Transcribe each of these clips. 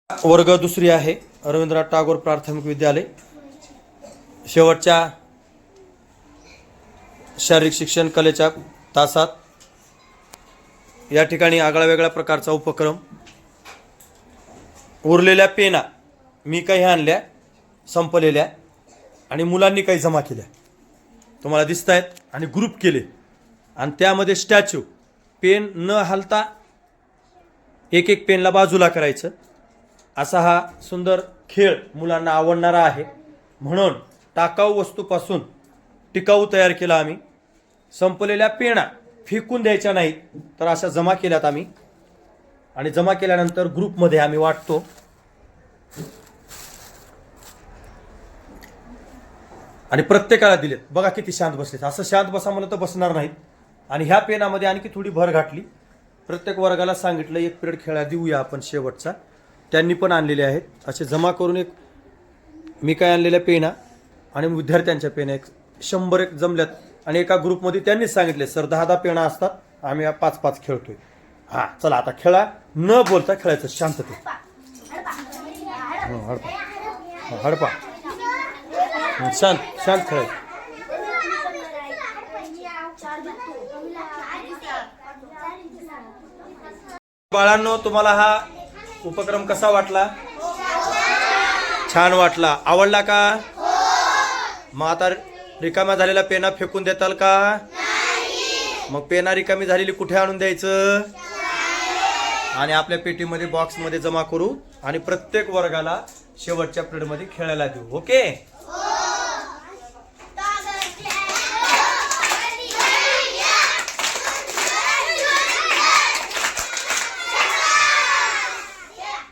वर्ग दुसरी आहे, रवींद्रनाथ टागोर प्राथमिक विद्यालय. शेवटच्या शारीरिक शिक्षण कलेच्या तासात या ठिकाणी आगळा वेगळ्या प्रकारचा उपक्रम. उरलेल्या पेना मी काही आणल्या संपलेल्या आणि मुलांनी काही जमा केल्या तुम्हाला दिसत आहेत आणि ग्रुप केले आणि त्यामध्ये स्टॅच्यू पेन न हलता एक एक पेनला बाजूला करायचं असा हा सुंदर खेळ मुलांना आवडणारा आहे. म्हणून टाकाऊ वस्तूपासून टिकाऊ तयार केला आम्ही. संपलेल्या पेना फेकून द्यायच्या नाहीत तर अशा जमा केल्यात आम्ही आणि जमा केल्यानंतर ग्रुपमध्ये आम्ही वाटतो. आणि प्रत्येकाला दिलेत. बघा किती शांत बसलेत. असं शांत बसा म्हणलं तर बसणार नाहीत. आणि ह्या पेनामध्ये आणखी थोडी भर घातली. प्रत्येक वर्गाला सांगितलं एक पिरियड खेळा देऊया आपण शेवटचा. त्यांनी पण आणलेले आहेत. असे जमा करून एक मी काय आणलेल्या पेना आणि विद्यार्थ्यांच्या पेना एक 100 एक जमल्यात आणि एका ग्रुपमध्ये त्यांनीच सांगितले सर 10-10 पेना असतात आम्ही 5-5 खेळतोय. हां चला आता खेळा न बोलता खेळायचं शांततेत. हडपा शांत शांत खेळायचं. बाळांनो तुम्हाला हा उपक्रम कसा वाटला? छान वाटला. आवडला का? मग आता रिकाम्या झालेल्या पेना फेकून देताल का? मग पेना रिकामी झालेली कुठे आणून द्यायचं? आणि आपल्या पेटीमध्ये बॉक्समध्ये जमा करू आणि प्रत्येक वर्गाला शेवटच्या पिरियडमध्ये खेळायला देऊ. ओके.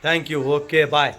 थँक्यू. Okay bye.